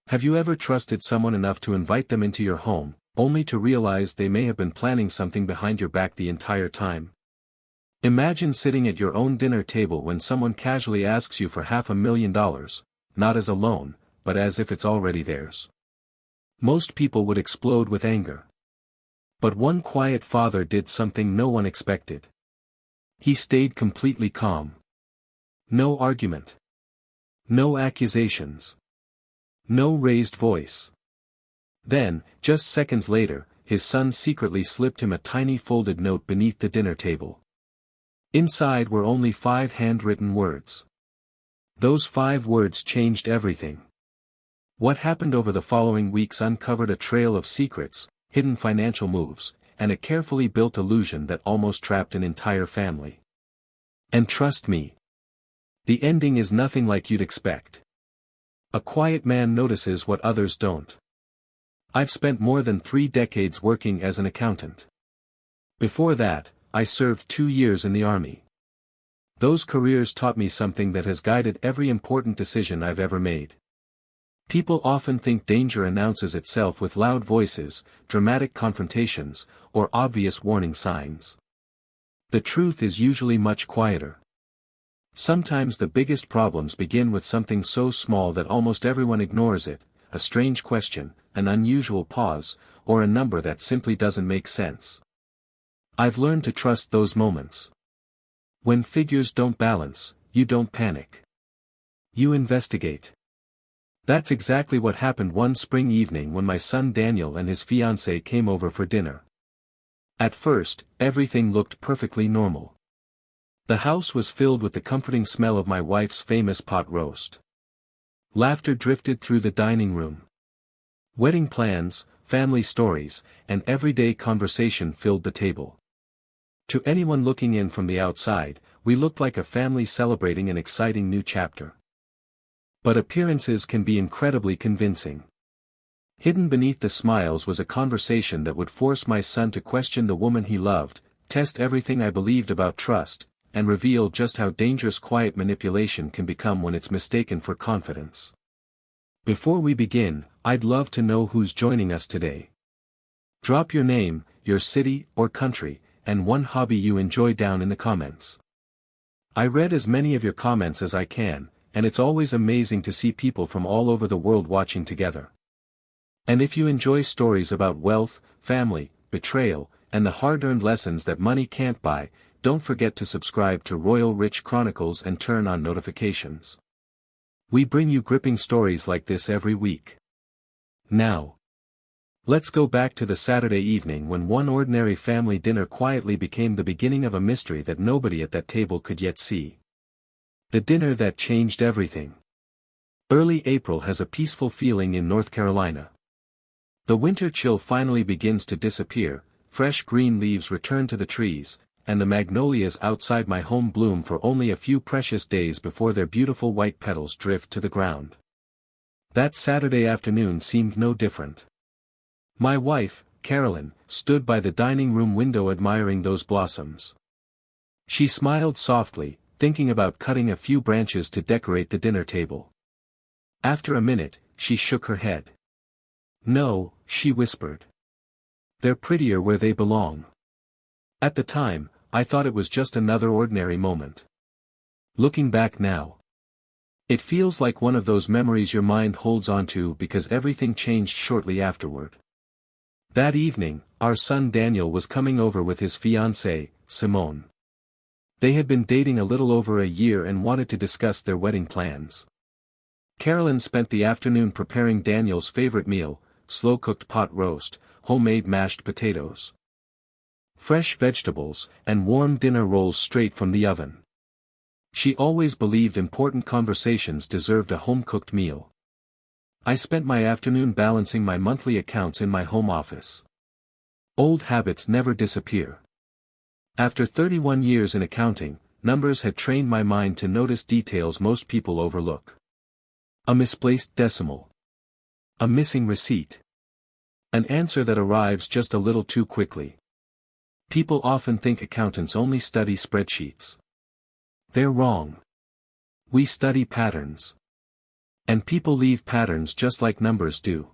Have you ever trusted someone enough to invite them into your home, only to realize they may have been planning something behind your back the entire time? Imagine sitting at your own dinner table when someone casually asks you for $500,000, not as a loan, but as if it's already theirs. Most people would explode with anger. But one quiet father did something no one expected. He stayed completely calm. No argument. No accusations. No raised voice. Then, just seconds later, his son secretly slipped him a tiny folded note beneath the dinner table. Inside were only 5 handwritten words. Those 5 words changed everything. What happened over the following weeks uncovered a trail of secrets, hidden financial moves, and a carefully built illusion that almost trapped an entire family. And trust me, the ending is nothing like you'd expect. A quiet man notices what others don't. I've spent more than 3 decades working as an accountant. Before that, I served 2 years in the army. Those careers taught me something that has guided every important decision I've ever made. People often think danger announces itself with loud voices, dramatic confrontations, or obvious warning signs. The truth is usually much quieter. Sometimes the biggest problems begin with something so small that almost everyone ignores it, a strange question, an unusual pause, or a number that simply doesn't make sense. I've learned to trust those moments. When figures don't balance, you don't panic. You investigate. That's exactly what happened one spring evening when my son Daniel and his fiancée came over for dinner. At first, everything looked perfectly normal. The house was filled with the comforting smell of my wife's famous pot roast. Laughter drifted through the dining room. Wedding plans, family stories, and everyday conversation filled the table. To anyone looking in from the outside, we looked like a family celebrating an exciting new chapter. But appearances can be incredibly convincing. Hidden beneath the smiles was a conversation that would force my son to question the woman he loved, test everything I believed about trust, and reveal just how dangerous quiet manipulation can become when it's mistaken for confidence. Before we begin, I'd love to know who's joining us today. Drop your name, your city or country, and one hobby you enjoy down in the comments. I read as many of your comments as I can, and it's always amazing to see people from all over the world watching together. And if you enjoy stories about wealth, family, betrayal, and the hard-earned lessons that money can't buy, don't forget to subscribe to Royal Rich Chronicles and turn on notifications. We bring you gripping stories like this every week. Now, let's go back to the Saturday evening when one ordinary family dinner quietly became the beginning of a mystery that nobody at that table could yet see. The dinner that changed everything. Early April has a peaceful feeling in North Carolina. The winter chill finally begins to disappear, fresh green leaves return to the trees, and the magnolias outside my home bloom for only a few precious days before their beautiful white petals drift to the ground. That Saturday afternoon seemed no different. My wife, Carolyn, stood by the dining room window admiring those blossoms. She smiled softly, thinking about cutting a few branches to decorate the dinner table. After a minute, she shook her head. "No," she whispered. "They're prettier where they belong." At the time, I thought it was just another ordinary moment. Looking back now, it feels like one of those memories your mind holds onto because everything changed shortly afterward. That evening, our son Daniel was coming over with his fiancée, Simone. They had been dating a little over a year and wanted to discuss their wedding plans. Carolyn spent the afternoon preparing Daniel's favorite meal, slow-cooked pot roast, homemade mashed potatoes, fresh vegetables, and warm dinner rolls straight from the oven. She always believed important conversations deserved a home-cooked meal. I spent my afternoon balancing my monthly accounts in my home office. Old habits never disappear. After 31 years in accounting, numbers had trained my mind to notice details most people overlook. A misplaced decimal. A missing receipt. An answer that arrives just a little too quickly. People often think accountants only study spreadsheets. They're wrong. We study patterns. And people leave patterns just like numbers do.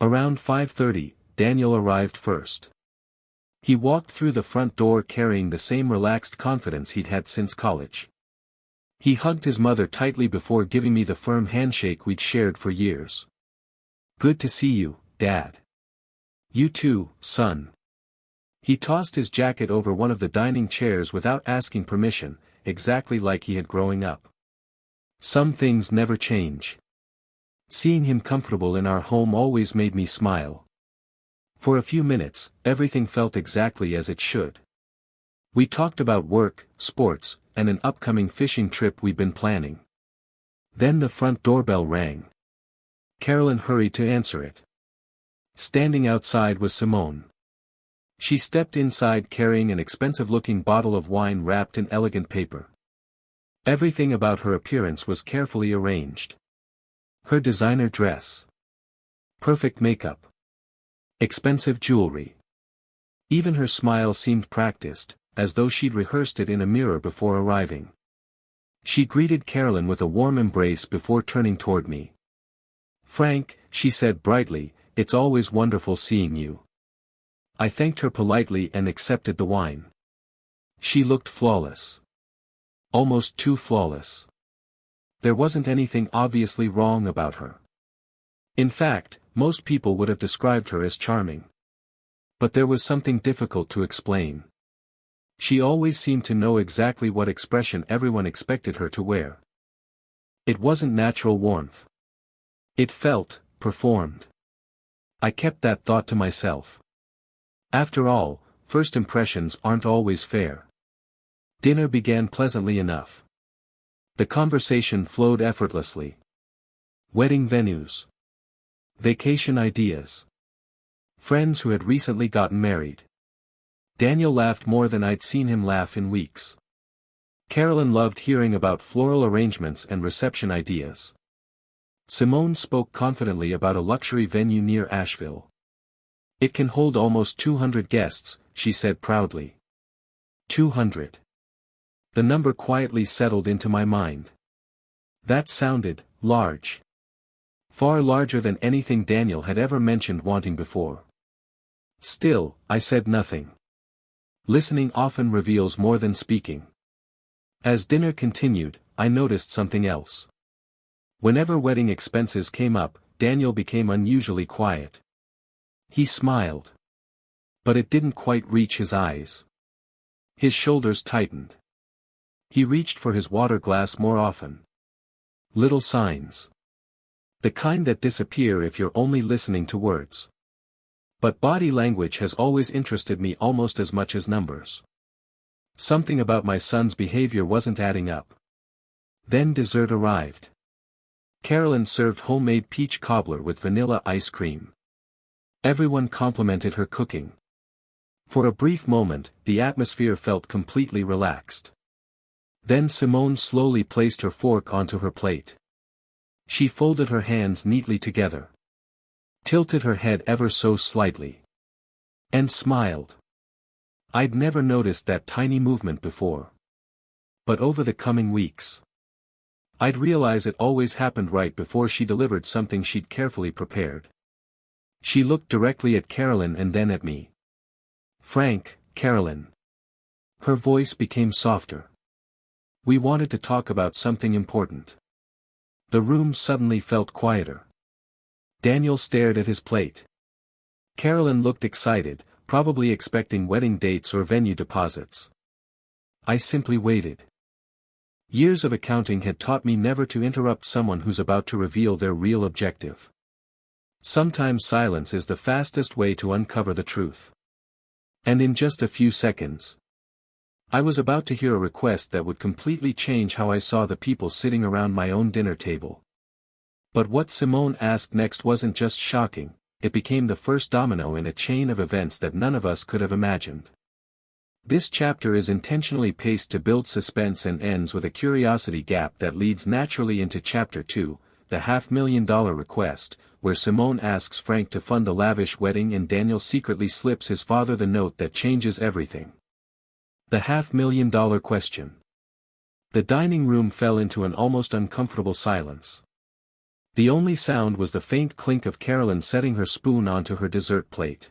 Around 5:30, Daniel arrived first. He walked through the front door carrying the same relaxed confidence he'd had since college. He hugged his mother tightly before giving me the firm handshake we'd shared for years. "Good to see you, Dad." "You too, son." He tossed his jacket over one of the dining chairs without asking permission, exactly like he had growing up. Some things never change. Seeing him comfortable in our home always made me smile. For a few minutes, everything felt exactly as it should. We talked about work, sports, and an upcoming fishing trip we'd been planning. Then the front doorbell rang. Carolyn hurried to answer it. Standing outside was Simone. She stepped inside carrying an expensive-looking bottle of wine wrapped in elegant paper. Everything about her appearance was carefully arranged. Her designer dress. Perfect makeup. Expensive jewelry. Even her smile seemed practiced, as though she'd rehearsed it in a mirror before arriving. She greeted Carolyn with a warm embrace before turning toward me. "Frank," she said brightly, "it's always wonderful seeing you." I thanked her politely and accepted the wine. She looked flawless. Almost too flawless. There wasn't anything obviously wrong about her. In fact, most people would have described her as charming. But there was something difficult to explain. She always seemed to know exactly what expression everyone expected her to wear. It wasn't natural warmth. It felt performed. I kept that thought to myself. After all, first impressions aren't always fair. Dinner began pleasantly enough. The conversation flowed effortlessly. Wedding venues. Vacation ideas. Friends who had recently gotten married. Daniel laughed more than I'd seen him laugh in weeks. Carolyn loved hearing about floral arrangements and reception ideas. Simone spoke confidently about a luxury venue near Asheville. "It can hold almost 200 guests," she said proudly. 200. The number quietly settled into my mind. That sounded large. Far larger than anything Daniel had ever mentioned wanting before. Still, I said nothing. Listening often reveals more than speaking. As dinner continued, I noticed something else. Whenever wedding expenses came up, Daniel became unusually quiet. He smiled. But it didn't quite reach his eyes. His shoulders tightened. He reached for his water glass more often. Little signs. The kind that disappear if you're only listening to words. But body language has always interested me almost as much as numbers. Something about my son's behavior wasn't adding up. Then dessert arrived. Carolyn served homemade peach cobbler with vanilla ice cream. Everyone complimented her cooking. For a brief moment, the atmosphere felt completely relaxed. Then Simone slowly placed her fork onto her plate. She folded her hands neatly together. Tilted her head ever so slightly. And smiled. I'd never noticed that tiny movement before. But over the coming weeks, I'd realize it always happened right before she delivered something she'd carefully prepared. She looked directly at Carolyn and then at me. "Frank, Carolyn." Her voice became softer. "We wanted to talk about something important." The room suddenly felt quieter. Daniel stared at his plate. Carolyn looked excited, probably expecting wedding dates or venue deposits. I simply waited. Years of accounting had taught me never to interrupt someone who's about to reveal their real objective. Sometimes silence is the fastest way to uncover the truth. And in just a few seconds, I was about to hear a request that would completely change how I saw the people sitting around my own dinner table. But what Simone asked next wasn't just shocking, it became the first domino in a chain of events that none of us could have imagined. This chapter is intentionally paced to build suspense and ends with a curiosity gap that leads naturally into Chapter 2, the $500,000 request, where Simone asks Frank to fund a lavish wedding and Daniel secretly slips his father the note that changes everything. The $500,000 question. The dining room fell into an almost uncomfortable silence. The only sound was the faint clink of Carolyn setting her spoon onto her dessert plate.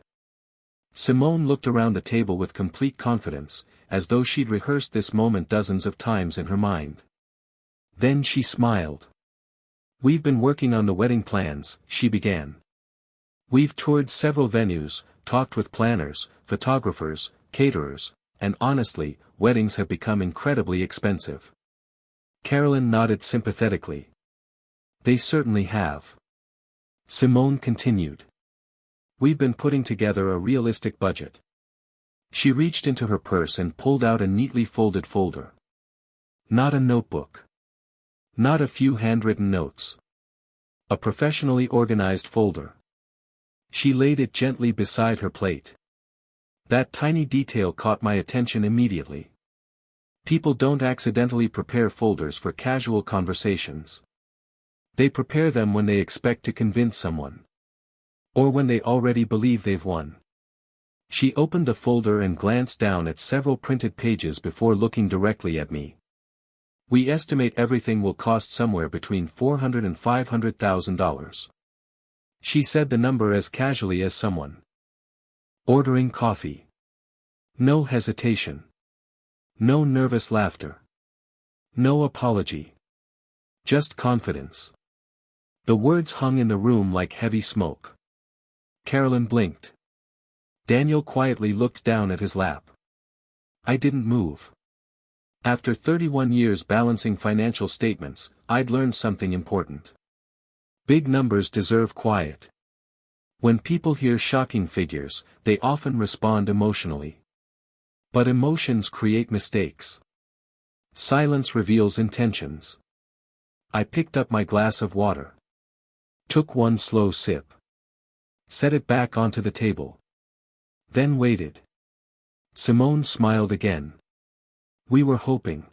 Simone looked around the table with complete confidence, as though she'd rehearsed this moment dozens of times in her mind. Then she smiled. "We've been working on the wedding plans," she began. "We've toured several venues, talked with planners, photographers, caterers, and honestly, weddings have become incredibly expensive." Carolyn nodded sympathetically. "They certainly have." Simone continued. "We've been putting together a realistic budget." She reached into her purse and pulled out a neatly folded folder. Not a notebook. Not a few handwritten notes. A professionally organized folder. She laid it gently beside her plate. That tiny detail caught my attention immediately. People don't accidentally prepare folders for casual conversations. They prepare them when they expect to convince someone. Or when they already believe they've won. She opened the folder and glanced down at several printed pages before looking directly at me. "We estimate everything will cost somewhere between $400,000 and $500,000. She said the number as casually as someone ordering coffee. No hesitation. No nervous laughter. No apology. Just confidence. The words hung in the room like heavy smoke. Carolyn blinked. Daniel quietly looked down at his lap. I didn't move. After 31 years balancing financial statements, I'd learned something important. Big numbers deserve quiet. When people hear shocking figures, they often respond emotionally. But emotions create mistakes. Silence reveals intentions. I picked up my glass of water. Took one slow sip. Set it back onto the table. Then waited. Simone smiled again. We were hoping,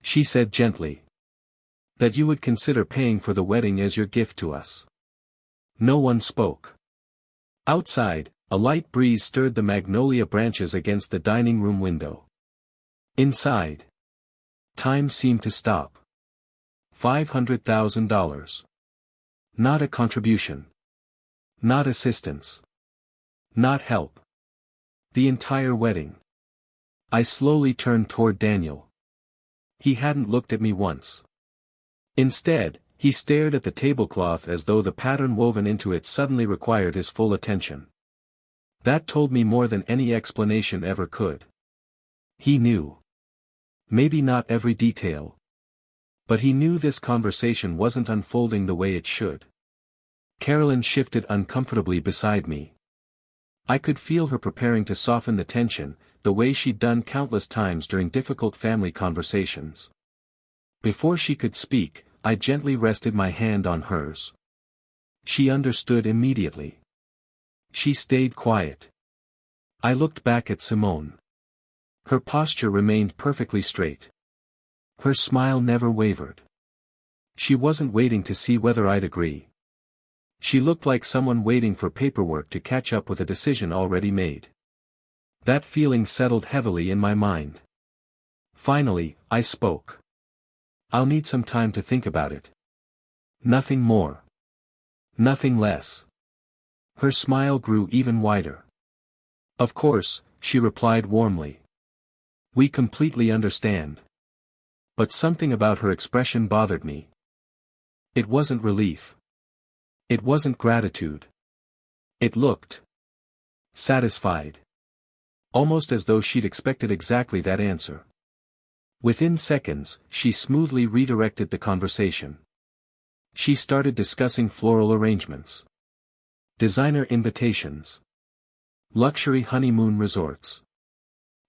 she said gently, that you would consider paying for the wedding as your gift to us. No one spoke. Outside, a light breeze stirred the magnolia branches against the dining room window. Inside, time seemed to stop. $500,000. Not a contribution. Not assistance. Not help. The entire wedding. I slowly turned toward Daniel. He hadn't looked at me once. Instead, he stared at the tablecloth as though the pattern woven into it suddenly required his full attention. That told me more than any explanation ever could. He knew. Maybe not every detail. But he knew this conversation wasn't unfolding the way it should. Carolyn shifted uncomfortably beside me. I could feel her preparing to soften the tension, the way she'd done countless times during difficult family conversations. Before she could speak, I gently rested my hand on hers. She understood immediately. She stayed quiet. I looked back at Simone. Her posture remained perfectly straight. Her smile never wavered. She wasn't waiting to see whether I'd agree. She looked like someone waiting for paperwork to catch up with a decision already made. That feeling settled heavily in my mind. Finally, I spoke. I'll need some time to think about it. Nothing more. Nothing less. Her smile grew even wider. Of course, she replied warmly. We completely understand. But something about her expression bothered me. It wasn't relief. It wasn't gratitude. It looked satisfied. Almost as though she'd expected exactly that answer. Within seconds, she smoothly redirected the conversation. She started discussing floral arrangements. Designer invitations. Luxury honeymoon resorts.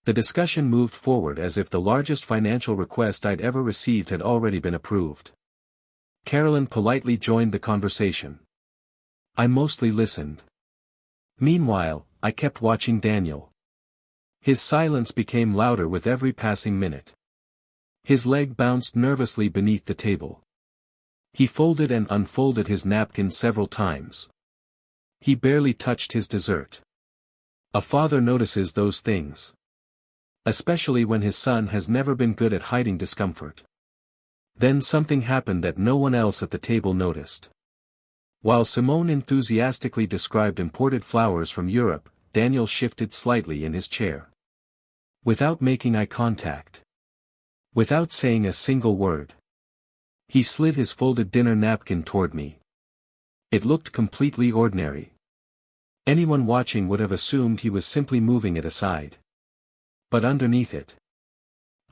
The discussion moved forward as if the largest financial request I'd ever received had already been approved. Carolyn politely joined the conversation. I mostly listened. Meanwhile, I kept watching Daniel. His silence became louder with every passing minute. His leg bounced nervously beneath the table. He folded and unfolded his napkin several times. He barely touched his dessert. A father notices those things. Especially when his son has never been good at hiding discomfort. Then something happened that no one else at the table noticed. While Simone enthusiastically described imported flowers from Europe, Daniel shifted slightly in his chair. Without making eye contact. Without saying a single word. He slid his folded dinner napkin toward me. It looked completely ordinary. Anyone watching would have assumed he was simply moving it aside. But underneath it,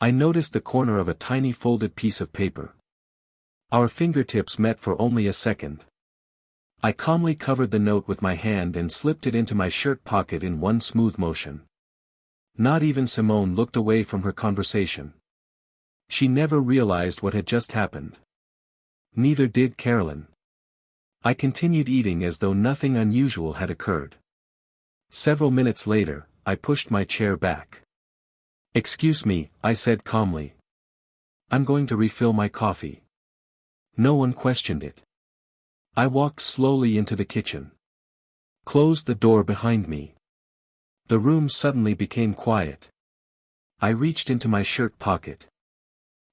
I noticed the corner of a tiny folded piece of paper. Our fingertips met for only a second. I calmly covered the note with my hand and slipped it into my shirt pocket in one smooth motion. Not even Simone looked away from her conversation. She never realized what had just happened. Neither did Carolyn. I continued eating as though nothing unusual had occurred. Several minutes later, I pushed my chair back. "Excuse me," I said calmly. "I'm going to refill my coffee." No one questioned it. I walked slowly into the kitchen. Closed the door behind me. The room suddenly became quiet. I reached into my shirt pocket.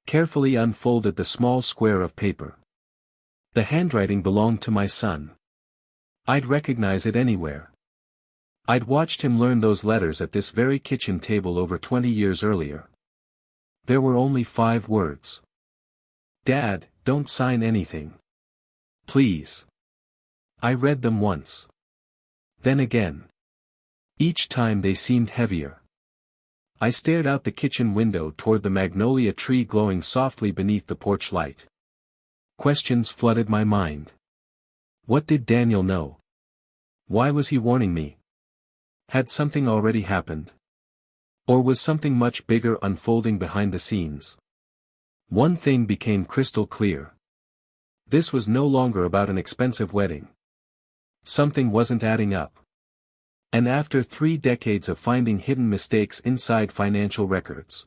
Carefully unfolded the small square of paper. The handwriting belonged to my son. I'd recognize it anywhere. I'd watched him learn those letters at this very kitchen table over 20 years earlier. There were only 5 words. "Dad, don't sign anything. Please." I read them once. Then again. Each time they seemed heavier. I stared out the kitchen window toward the magnolia tree glowing softly beneath the porch light. Questions flooded my mind. What did Daniel know? Why was he warning me? Had something already happened? Or was something much bigger unfolding behind the scenes? One thing became crystal clear. This was no longer about an expensive wedding. Something wasn't adding up. And after 3 decades of finding hidden mistakes inside financial records,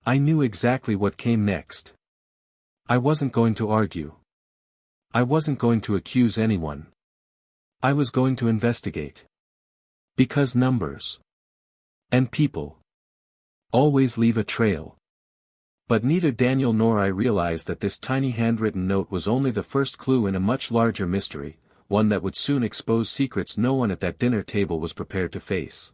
I knew exactly what came next. I wasn't going to argue. I wasn't going to accuse anyone. I was going to investigate. Because numbers and people always leave a trail. But neither Daniel nor I realized that this tiny handwritten note was only the first clue in a much larger mystery, one that would soon expose secrets no one at that dinner table was prepared to face.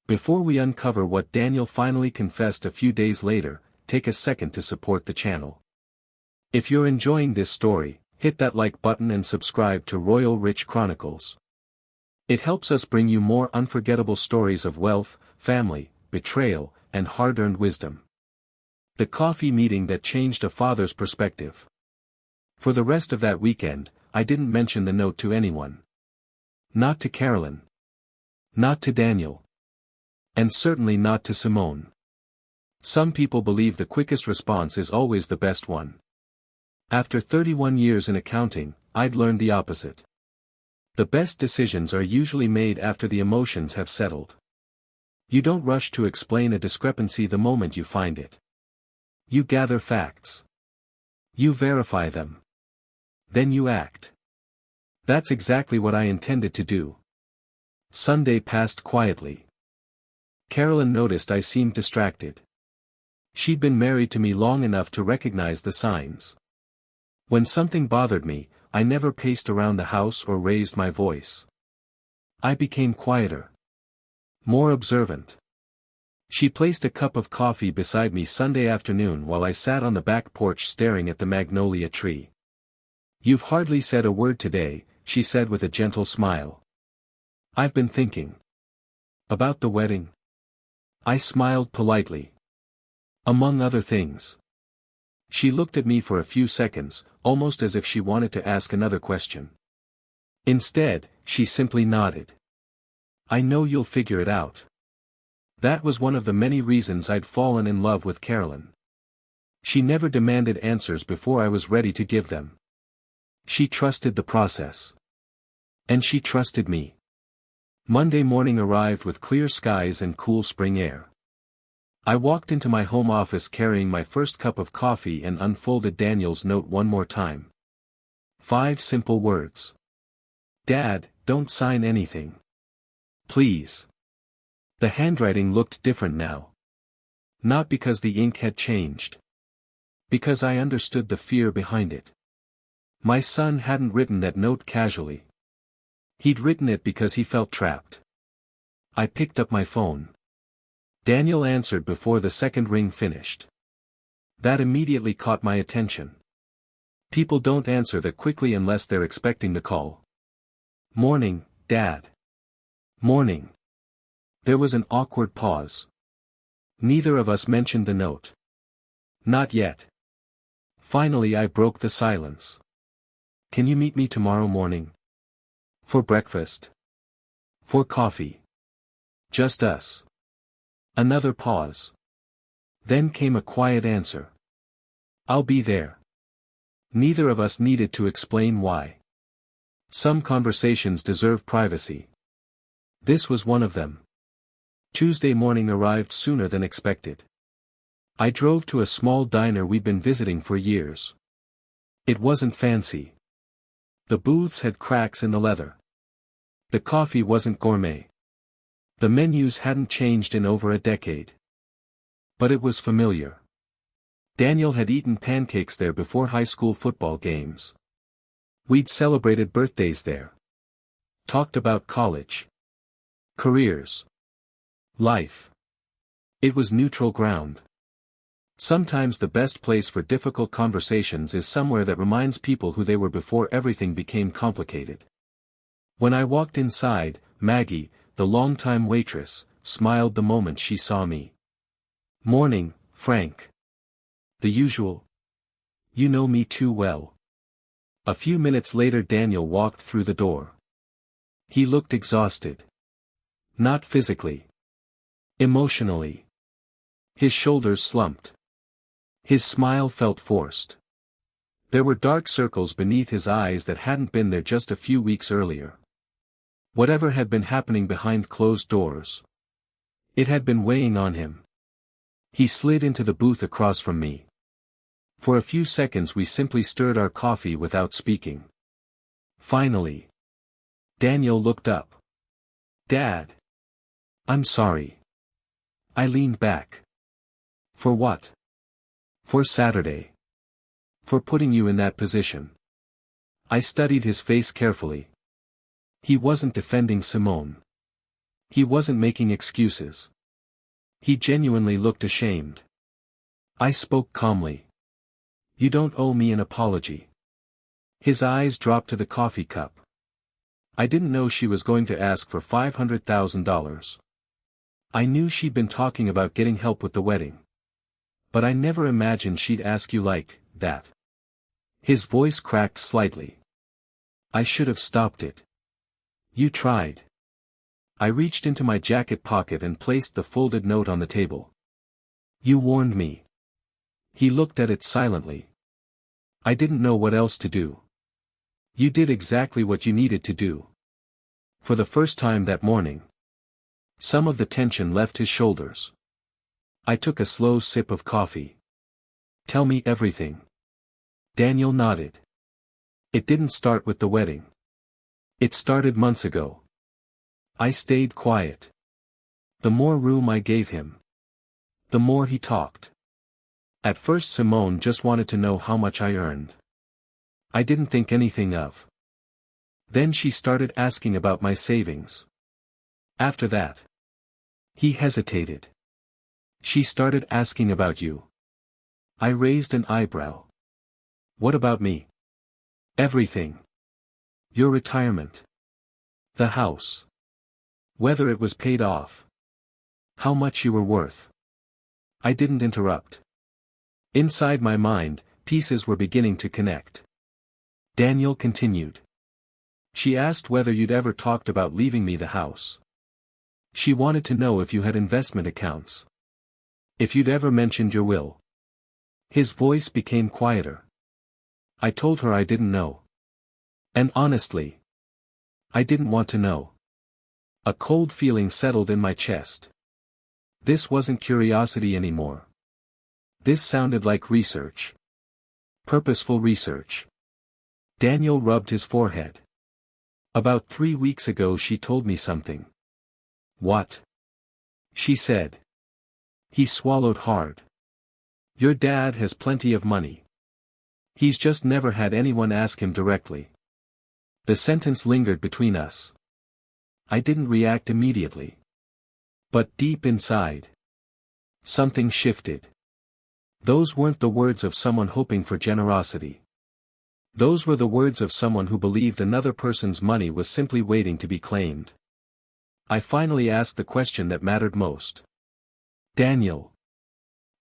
Before we uncover what Daniel finally confessed a few days later, take a second to support the channel. If you're enjoying this story, hit that like button and subscribe to Royal Rich Chronicles. It helps us bring you more unforgettable stories of wealth, family, betrayal, and hard-earned wisdom. The coffee meeting that changed a father's perspective. For the rest of that weekend, I didn't mention the note to anyone. Not to Carolyn. Not to Daniel. And certainly not to Simone. Some people believe the quickest response is always the best one. After 31 years in accounting, I'd learned the opposite. The best decisions are usually made after the emotions have settled. You don't rush to explain a discrepancy the moment you find it. You gather facts. You verify them. Then you act. That's exactly what I intended to do. Sunday passed quietly. Carolyn noticed I seemed distracted. She'd been married to me long enough to recognize the signs. When something bothered me, I never paced around the house or raised my voice. I became quieter. More observant. She placed a cup of coffee beside me Sunday afternoon while I sat on the back porch staring at the magnolia tree. "You've hardly said a word today," she said with a gentle smile. "I've been thinking. About the wedding." I smiled politely. "Among other things." She looked at me for a few seconds, almost as if she wanted to ask another question. Instead, she simply nodded. "I know you'll figure it out." That was one of the many reasons I'd fallen in love with Carolyn. She never demanded answers before I was ready to give them. She trusted the process. And she trusted me. Monday morning arrived with clear skies and cool spring air. I walked into my home office carrying my first cup of coffee and unfolded Daniel's note one more time. 5 simple words. "Dad, don't sign anything. Please." The handwriting looked different now. Not because the ink had changed. Because I understood the fear behind it. My son hadn't written that note casually. He'd written it because he felt trapped. I picked up my phone. Daniel answered before the second ring finished. That immediately caught my attention. People don't answer that quickly unless they're expecting the call. "Morning, Dad." "Morning." There was an awkward pause. Neither of us mentioned the note. "Not yet." Finally I broke the silence. "Can you meet me tomorrow morning? For breakfast? For coffee? Just us." Another pause. Then came a quiet answer. "I'll be there." Neither of us needed to explain why. Some conversations deserve privacy. This was one of them. Tuesday morning arrived sooner than expected. I drove to a small diner we'd been visiting for years. It wasn't fancy. The booths had cracks in the leather. The coffee wasn't gourmet. The menus hadn't changed in over a decade. But it was familiar. Daniel had eaten pancakes there before high school football games. We'd celebrated birthdays there. Talked about college. Careers. Life. It was neutral ground. Sometimes the best place for difficult conversations is somewhere that reminds people who they were before everything became complicated. When I walked inside, Maggie, the longtime waitress, smiled the moment she saw me. "Morning, Frank." "The usual. You know me too well." A few minutes later Daniel walked through the door. He looked exhausted. Not physically. Emotionally. His shoulders slumped. His smile felt forced. There were dark circles beneath his eyes that hadn't been there just a few weeks earlier. Whatever had been happening behind closed doors. It had been weighing on him. He slid into the booth across from me. For a few seconds we simply stirred our coffee without speaking. Finally. Daniel looked up. "Dad. I'm sorry." I leaned back. "For what?" "For Saturday. For putting you in that position." I studied his face carefully. He wasn't defending Simone. He wasn't making excuses. He genuinely looked ashamed. I spoke calmly. "You don't owe me an apology." His eyes dropped to the coffee cup. I didn't know she was going to ask for $500,000. I knew she'd been talking about getting help with the wedding. But I never imagined she'd ask you like that. His voice cracked slightly. I should have stopped it. You tried. I reached into my jacket pocket and placed the folded note on the table. You warned me. He looked at it silently. I didn't know what else to do. You did exactly what you needed to do. For the first time that morning. Some of the tension left his shoulders. I took a slow sip of coffee. Tell me everything. Daniel nodded. It didn't start with the wedding. It started months ago. I stayed quiet. The more room I gave him, the more he talked. At first Simone just wanted to know how much I earned. I didn't think anything of. Then she started asking about my savings. After that. He hesitated. She started asking about you. I raised an eyebrow. What about me? Everything. Your retirement. The house. Whether it was paid off. How much you were worth. I didn't interrupt. Inside my mind, pieces were beginning to connect. Daniel continued. She asked whether you'd ever talked about leaving me the house. She wanted to know if you had investment accounts. If you'd ever mentioned your will. His voice became quieter. I told her I didn't know. And honestly, I didn't want to know. A cold feeling settled in my chest. This wasn't curiosity anymore. This sounded like research. Purposeful research. Daniel rubbed his forehead. About 3 weeks ago she told me something. What? She said. He swallowed hard. Your dad has plenty of money. He's just never had anyone ask him directly. The sentence lingered between us. I didn't react immediately. But deep inside, something shifted. Those weren't the words of someone hoping for generosity. Those were the words of someone who believed another person's money was simply waiting to be claimed. I finally asked the question that mattered most. Daniel.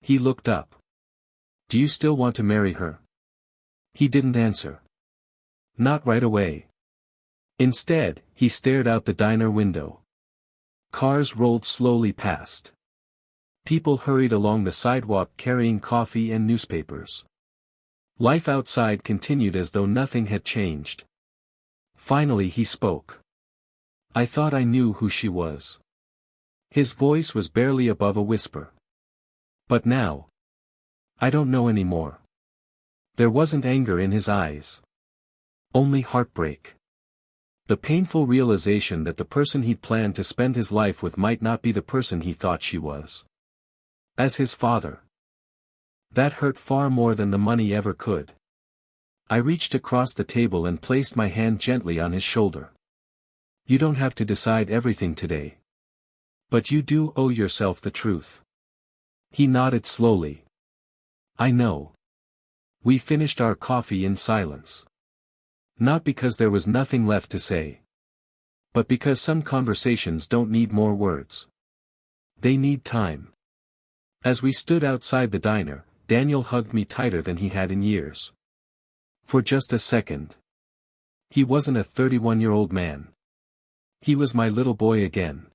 He looked up. Do you still want to marry her? He didn't answer. Not right away. Instead, he stared out the diner window. Cars rolled slowly past. People hurried along the sidewalk carrying coffee and newspapers. Life outside continued as though nothing had changed. Finally he spoke. I thought I knew who she was. His voice was barely above a whisper. But now, I don't know anymore. There wasn't anger in his eyes. Only heartbreak. The painful realization that the person he'd planned to spend his life with might not be the person he thought she was. As his father. That hurt far more than the money ever could. I reached across the table and placed my hand gently on his shoulder. You don't have to decide everything today. But you do owe yourself the truth. He nodded slowly. I know. We finished our coffee in silence. Not because there was nothing left to say. But because some conversations don't need more words. They need time. As we stood outside the diner, Daniel hugged me tighter than he had in years. For just a second. He wasn't a 31-year-old man. He was my little boy again.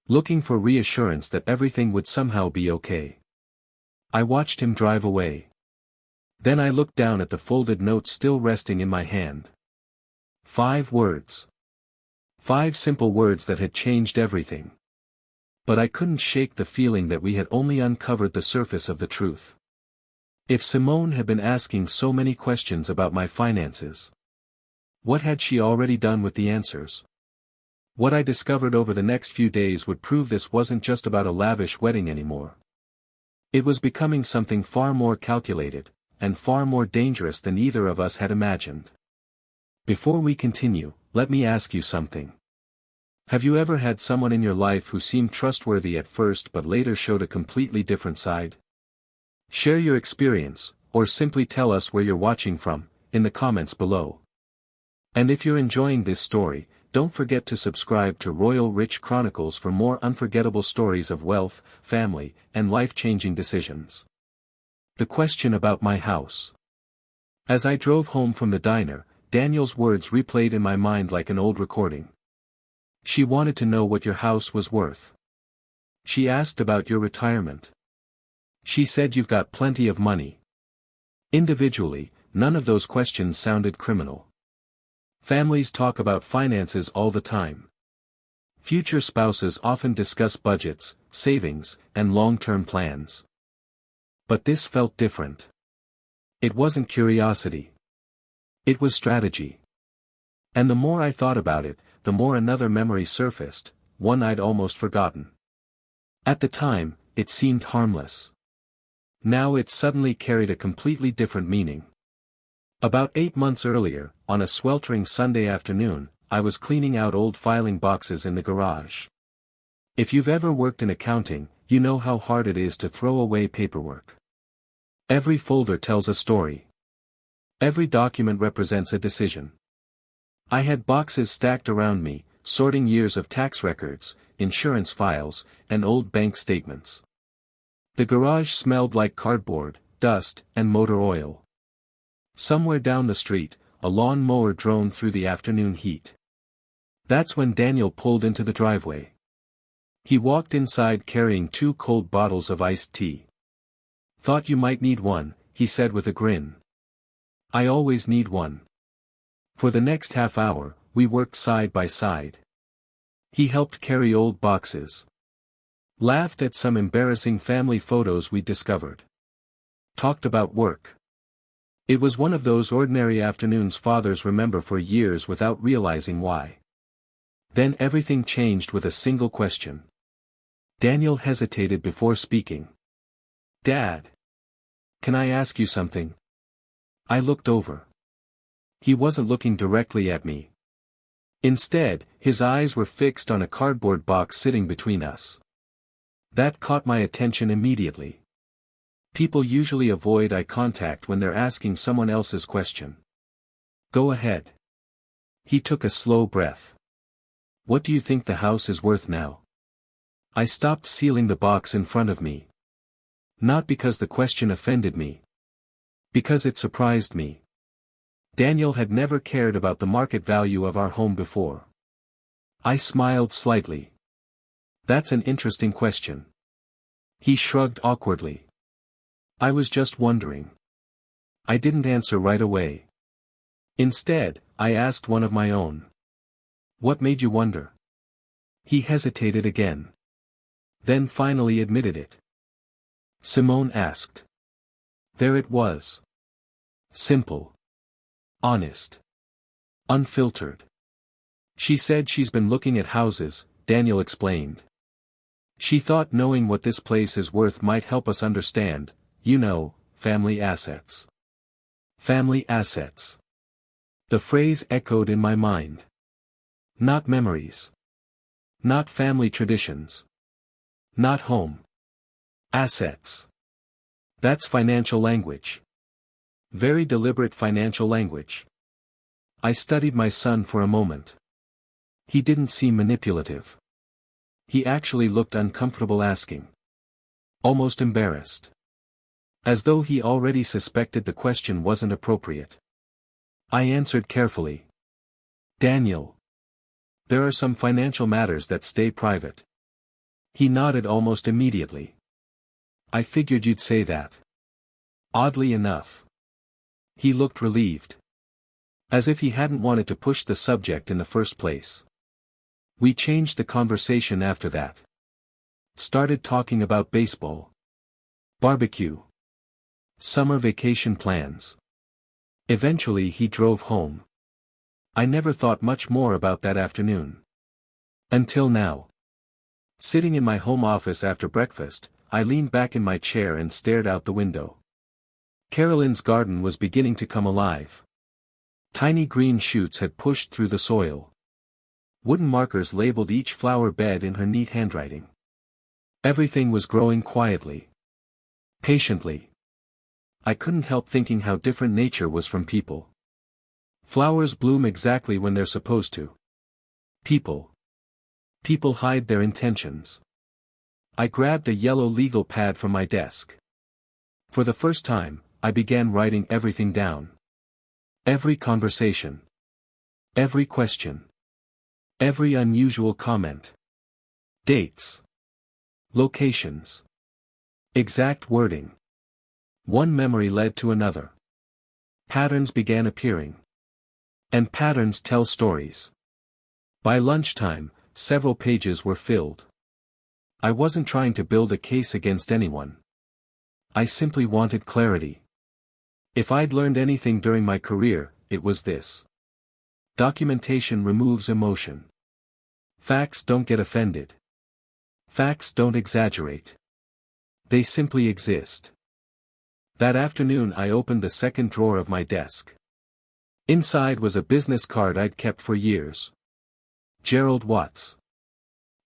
Looking for reassurance that everything would somehow be okay. I watched him drive away. Then I looked down at the folded note still resting in my hand. 5 words. 5 simple words that had changed everything. But I couldn't shake the feeling that we had only uncovered the surface of the truth. If Simone had been asking so many questions about my finances, what had she already done with the answers? What I discovered over the next few days would prove this wasn't just about a lavish wedding anymore. It was becoming something far more calculated, and far more dangerous than either of us had imagined. Before we continue, let me ask you something. Have you ever had someone in your life who seemed trustworthy at first but later showed a completely different side? Share your experience, or simply tell us where you're watching from, in the comments below. And if you're enjoying this story, don't forget to subscribe to Royal Rich Chronicles for more unforgettable stories of wealth, family, and life-changing decisions. The question about my house. As I drove home from the diner, Daniel's words replayed in my mind like an old recording. She wanted to know what your house was worth. She asked about your retirement. She said you've got plenty of money. Individually, none of those questions sounded criminal. Families talk about finances all the time. Future spouses often discuss budgets, savings, and long-term plans. But this felt different. It wasn't curiosity. It was strategy. And the more I thought about it, the more another memory surfaced, one I'd almost forgotten. At the time, it seemed harmless. Now it suddenly carried a completely different meaning. About 8 months earlier, on a sweltering Sunday afternoon, I was cleaning out old filing boxes in the garage. If you've ever worked in accounting, you know how hard it is to throw away paperwork. Every folder tells a story. Every document represents a decision. I had boxes stacked around me, sorting years of tax records, insurance files, and old bank statements. The garage smelled like cardboard, dust, and motor oil. Somewhere down the street, a lawn mower droned through the afternoon heat. That's when Daniel pulled into the driveway. He walked inside carrying 2 cold bottles of iced tea. Thought you might need one, he said with a grin. I always need one. For the next half hour, we worked side by side. He helped carry old boxes. Laughed at some embarrassing family photos we'd discovered. Talked about work. It was one of those ordinary afternoons fathers remember for years without realizing why. Then everything changed with a single question. Daniel hesitated before speaking. Dad. Can I ask you something? I looked over. He wasn't looking directly at me. Instead, his eyes were fixed on a cardboard box sitting between us. That caught my attention immediately. People usually avoid eye contact when they're asking someone else's question. Go ahead. He took a slow breath. What do you think the house is worth now? I stopped sealing the box in front of me. Not because the question offended me. Because it surprised me. Daniel had never cared about the market value of our home before. I smiled slightly. That's an interesting question. He shrugged awkwardly. I was just wondering. I didn't answer right away. Instead, I asked one of my own. What made you wonder? He hesitated again. Then finally admitted it. Simone asked. There it was. Simple. Honest. Unfiltered. She said she's been looking at houses, Daniel explained. She thought knowing what this place is worth might help us understand, family assets. Family assets. The phrase echoed in my mind. Not memories. Not family traditions. Not home. Assets. That's financial language. Very deliberate financial language. I studied my son for a moment. He didn't seem manipulative. He actually looked uncomfortable asking. Almost embarrassed. As though he already suspected the question wasn't appropriate. I answered carefully. Daniel. There are some financial matters that stay private. He nodded almost immediately. I figured you'd say that. Oddly enough. He looked relieved. As if he hadn't wanted to push the subject in the first place. We changed the conversation after that. Started talking about baseball. Barbecue. Summer vacation plans. Eventually he drove home. I never thought much more about that afternoon. Until now. Sitting in my home office after breakfast, I leaned back in my chair and stared out the window. Carolyn's garden was beginning to come alive. Tiny green shoots had pushed through the soil. Wooden markers labeled each flower bed in her neat handwriting. Everything was growing quietly. Patiently. I couldn't help thinking how different nature was from people. Flowers bloom exactly when they're supposed to. People hide their intentions. I grabbed a yellow legal pad from my desk. For the first time, I began writing everything down. Every conversation. Every question. Every unusual comment. Dates. Locations. Exact wording. One memory led to another. Patterns began appearing. And patterns tell stories. By lunchtime, several pages were filled. I wasn't trying to build a case against anyone. I simply wanted clarity. If I'd learned anything during my career, it was this. Documentation removes emotion. Facts don't get offended. Facts don't exaggerate. They simply exist. That afternoon I opened the second drawer of my desk. Inside was a business card I'd kept for years. Gerald Watts.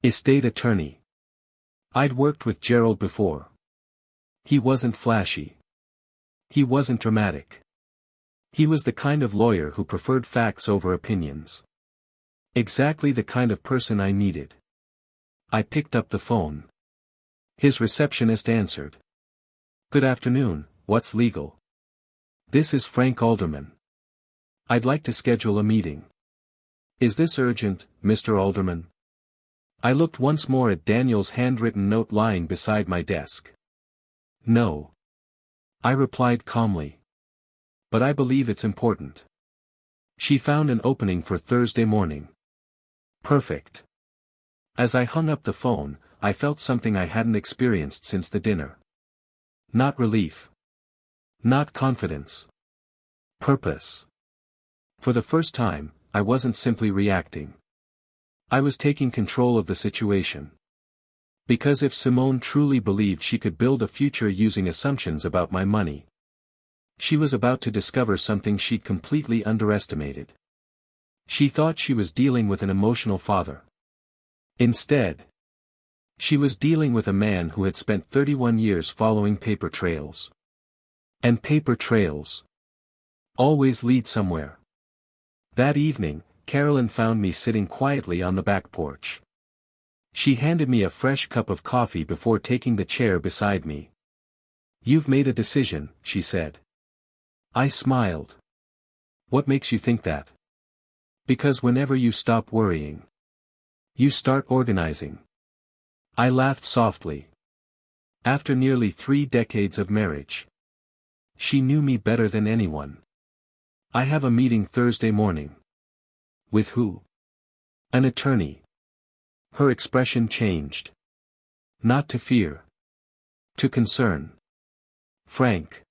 Estate attorney. I'd worked with Gerald before. He wasn't flashy. He wasn't dramatic. He was the kind of lawyer who preferred facts over opinions. Exactly the kind of person I needed. I picked up the phone. His receptionist answered. Good afternoon, what's legal? This is Frank Alderman. I'd like to schedule a meeting. Is this urgent, Mr. Alderman? I looked once more at Daniel's handwritten note lying beside my desk. No. I replied calmly. But I believe it's important. She found an opening for Thursday morning. Perfect. As I hung up the phone, I felt something I hadn't experienced since the dinner. Not relief. Not confidence. Purpose. For the first time, I wasn't simply reacting. I was taking control of the situation. Because if Simone truly believed she could build a future using assumptions about my money, She was about to discover something she'd completely underestimated. She thought she was dealing with an emotional father. Instead, she was dealing with a man who had spent 31 years following paper trails. And paper trails always lead somewhere. That evening, Carolyn found me sitting quietly on the back porch. She handed me a fresh cup of coffee before taking the chair beside me. "You've made a decision," she said. I smiled. "What makes you think that?" "Because whenever you stop worrying, you start organizing." I laughed softly. After nearly 3 decades of marriage, she knew me better than anyone. "I have a meeting Thursday morning." "With who?" "An attorney." Her expression changed. Not to fear. To concern. "Frank.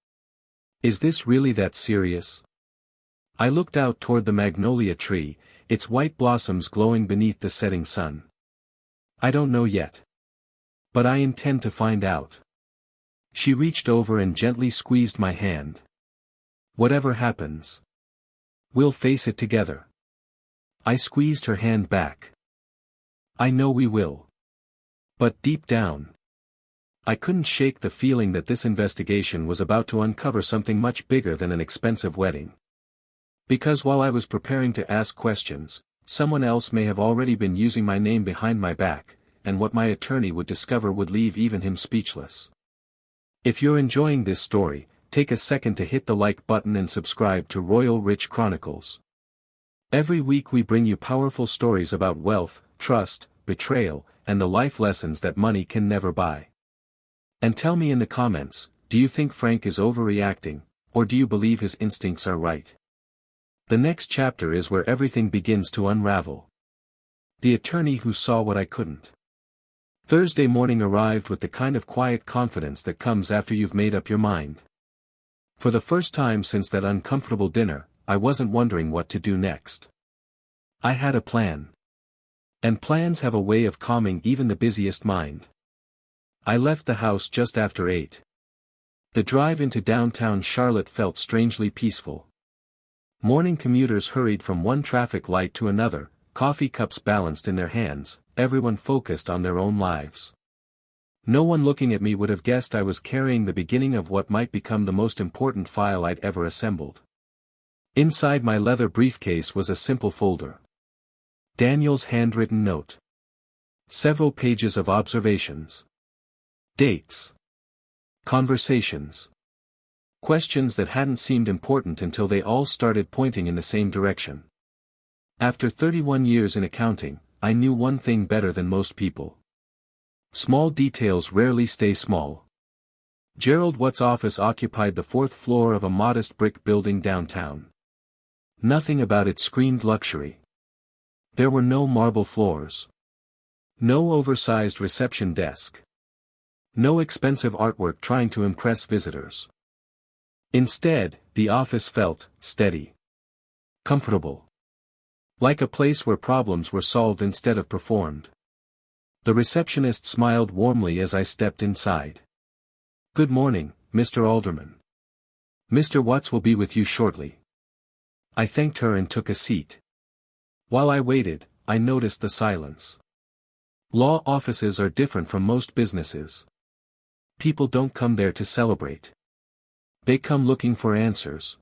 Is this really that serious?" I looked out toward the magnolia tree, its white blossoms glowing beneath the setting sun. "I don't know yet. But I intend to find out." She reached over and gently squeezed my hand. "Whatever happens, we'll face it together." I squeezed her hand back. "I know we will." But deep down, I couldn't shake the feeling that this investigation was about to uncover something much bigger than an expensive wedding. Because while I was preparing to ask questions, someone else may have already been using my name behind my back, and what my attorney would discover would leave even him speechless. If you're enjoying this story, take a second to hit the like button and subscribe to Royal Rich Chronicles. Every week we bring you powerful stories about wealth, trust, betrayal, and the life lessons that money can never buy. And tell me in the comments, do you think Frank is overreacting, or do you believe his instincts are right? The next chapter is where everything begins to unravel. The attorney who saw what I couldn't. Thursday morning arrived with the kind of quiet confidence that comes after you've made up your mind. For the first time since that uncomfortable dinner, I wasn't wondering what to do next. I had a plan. And plans have a way of calming even the busiest mind. I left the house just after 8. The drive into downtown Charlotte felt strangely peaceful. Morning commuters hurried from one traffic light to another, coffee cups balanced in their hands, everyone focused on their own lives. No one looking at me would have guessed I was carrying the beginning of what might become the most important file I'd ever assembled. Inside my leather briefcase was a simple folder. Daniel's handwritten note. Several pages of observations. Dates. Conversations. Questions that hadn't seemed important until they all started pointing in the same direction. After 31 years in accounting, I knew one thing better than most people. Small details rarely stay small. Gerald Watt's office occupied the 4th floor of a modest brick building downtown. Nothing about it screamed luxury. There were no marble floors. No oversized reception desk. No expensive artwork trying to impress visitors. Instead, the office felt steady. Comfortable. Like a place where problems were solved instead of performed. The receptionist smiled warmly as I stepped inside. "Good morning, Mr. Alderman. Mr. Watts will be with you shortly." I thanked her and took a seat. While I waited, I noticed the silence. Law offices are different from most businesses. People don't come there to celebrate. They come looking for answers.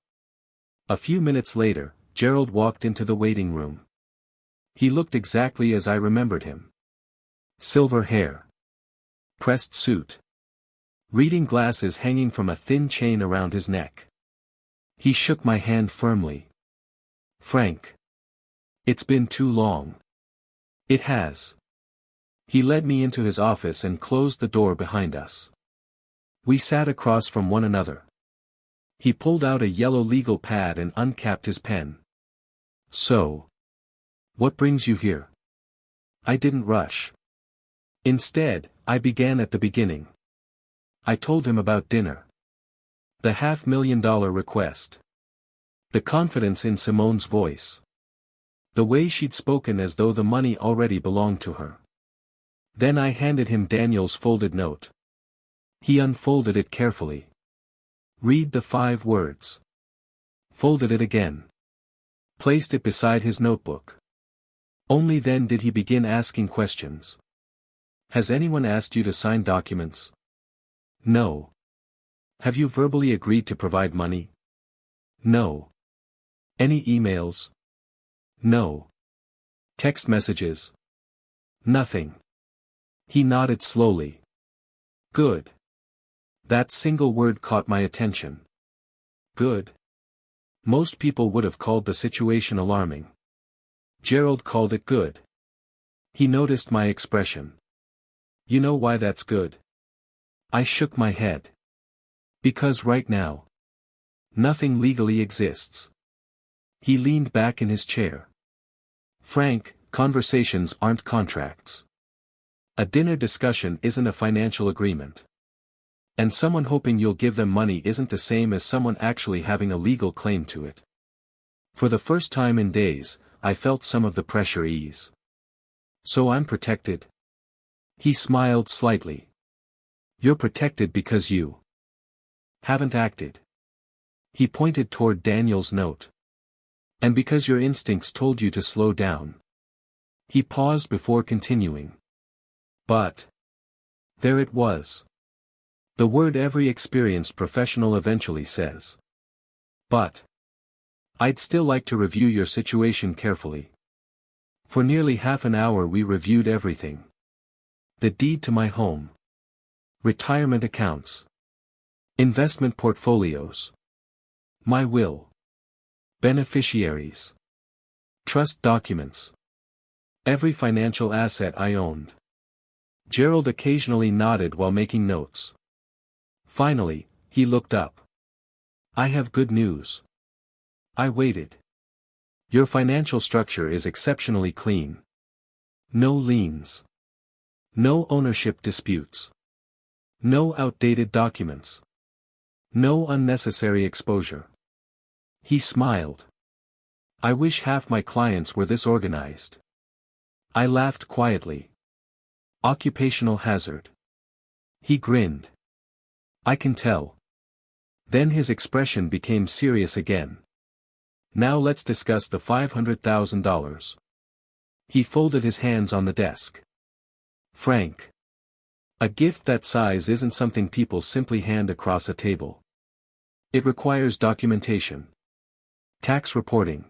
A few minutes later, Gerald walked into the waiting room. He looked exactly as I remembered him. Silver hair. Pressed suit. Reading glasses hanging from a thin chain around his neck. He shook my hand firmly. "Frank. It's been too long." "It has." He led me into his office and closed the door behind us. We sat across from one another. He pulled out a yellow legal pad and uncapped his pen. "So, what brings you here?" I didn't rush. Instead, I began at the beginning. I told him about dinner. The $500,000 request. The confidence in Simone's voice. The way she'd spoken as though the money already belonged to her. Then I handed him Daniel's folded note. He unfolded it carefully. Read the 5 words. Folded it again. Placed it beside his notebook. Only then did he begin asking questions. Has anyone asked you to sign documents? No. Have you verbally agreed to provide money? No. Any emails? No. Text messages? Nothing. He nodded slowly. Good. That single word caught my attention. Good. Most people would have called the situation alarming. Gerald called it good. He noticed my expression. You know why that's good? I shook my head. Because right now, nothing legally exists. He leaned back in his chair. Frank, conversations aren't contracts. A dinner discussion isn't a financial agreement. And someone hoping you'll give them money isn't the same as someone actually having a legal claim to it. For the first time in days, I felt some of the pressure ease. So I'm protected? He smiled slightly. You're protected because you haven't acted. He pointed toward Daniel's note. And because your instincts told you to slow down. He paused before continuing. But there it was. The word every experienced professional eventually says. But I'd still like to review your situation carefully. For nearly half an hour we reviewed everything. The deed to my home. Retirement accounts. Investment portfolios. My will. Beneficiaries. Trust documents. Every financial asset I owned. Gerald occasionally nodded while making notes. Finally, he looked up. I have good news. I waited. Your financial structure is exceptionally clean. No liens. No ownership disputes. No outdated documents. No unnecessary exposure. He smiled. I wish half my clients were this organized. I laughed quietly. Occupational hazard. He grinned. I can tell. Then his expression became serious again. Now let's discuss the $500,000. He folded his hands on the desk. Frank. A gift that size isn't something people simply hand across a table. It requires documentation. Tax reporting.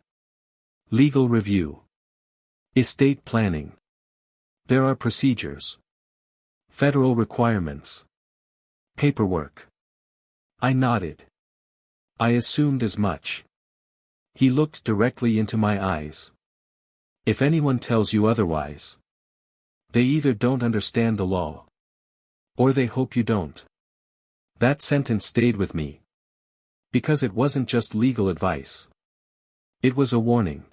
Legal review. Estate planning. There are procedures. Federal requirements. Paperwork. I nodded. I assumed as much. He looked directly into my eyes. If anyone tells you otherwise, they either don't understand the law, or they hope you don't. That sentence stayed with me. Because it wasn't just legal advice. It was a warning.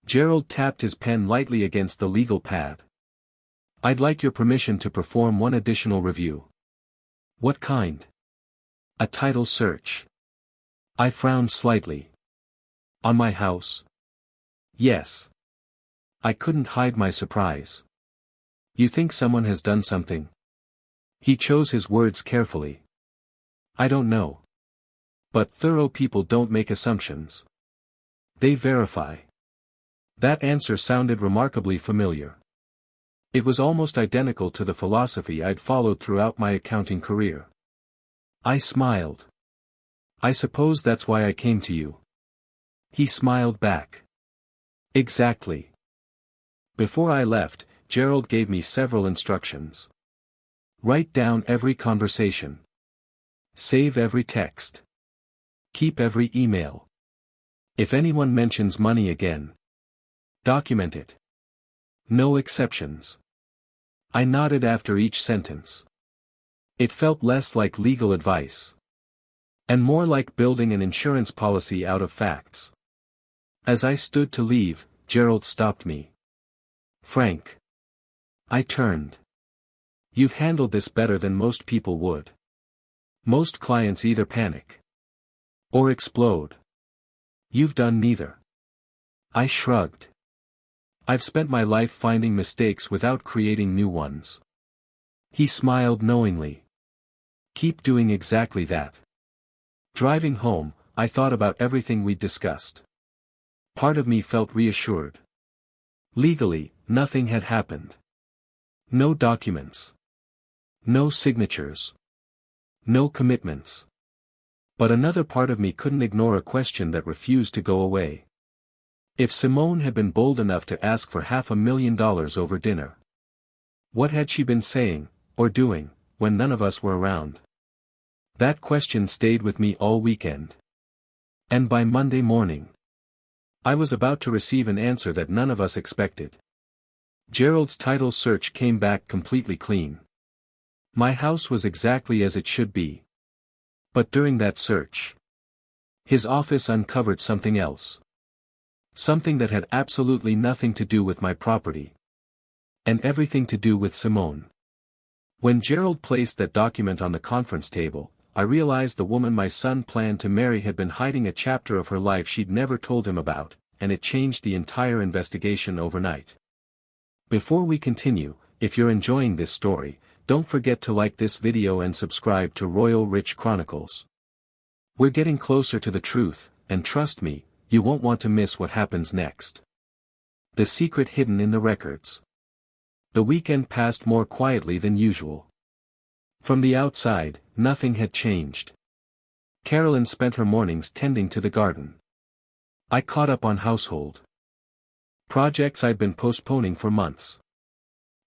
Gerald tapped his pen lightly against the legal pad. I'd like your permission to perform one additional review. What kind? A title search. I frowned slightly. On my house? Yes. I couldn't hide my surprise. You think someone has done something? He chose his words carefully. I don't know. But thorough people don't make assumptions. They verify. That answer sounded remarkably familiar. It was almost identical to the philosophy I'd followed throughout my accounting career. I smiled. I suppose that's why I came to you. He smiled back. Exactly. Before I left, Gerald gave me several instructions. Write down every conversation. Save every text. Keep every email. If anyone mentions money again, document it. No exceptions. I nodded after each sentence. It felt less like legal advice. And more like building an insurance policy out of facts. As I stood to leave, Gerald stopped me. Frank. I turned. You've handled this better than most people would. Most clients either panic or explode. You've done neither. I shrugged. I've spent my life finding mistakes without creating new ones. He smiled knowingly. Keep doing exactly that. Driving home, I thought about everything we'd discussed. Part of me felt reassured. Legally, nothing had happened. No documents. No signatures. No commitments. But another part of me couldn't ignore a question that refused to go away. If Simone had been bold enough to ask for $500,000 over dinner, what had she been saying, or doing, when none of us were around? That question stayed with me all weekend. And by Monday morning, I was about to receive an answer that none of us expected. Gerald's title search came back completely clean. My house was exactly as it should be. But during that search, his office uncovered something else. Something that had absolutely nothing to do with my property. And everything to do with Simone. When Gerald placed that document on the conference table, I realized the woman my son planned to marry had been hiding a chapter of her life she'd never told him about, and it changed the entire investigation overnight. Before we continue, if you're enjoying this story, don't forget to like this video and subscribe to Royal Rich Chronicles. We're getting closer to the truth, and trust me, you won't want to miss what happens next. The secret hidden in the records. The weekend passed more quietly than usual. From the outside, nothing had changed. Carolyn spent her mornings tending to the garden. I caught up on household projects I'd been postponing for months.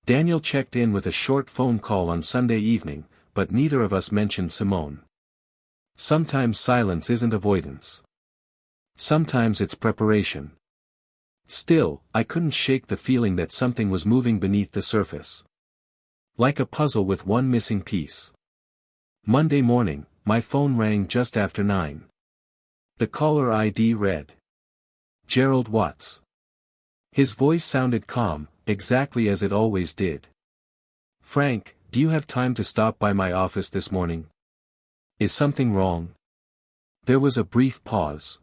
Daniel checked in with a short phone call on Sunday evening, but neither of us mentioned Simone. Sometimes silence isn't avoidance. Sometimes it's preparation. Still, I couldn't shake the feeling that something was moving beneath the surface. Like a puzzle with one missing piece. Monday morning, my phone rang just after 9. The caller ID read, Gerald Watts. His voice sounded calm, exactly as it always did. Frank, do you have time to stop by my office this morning? Is something wrong? There was a brief pause.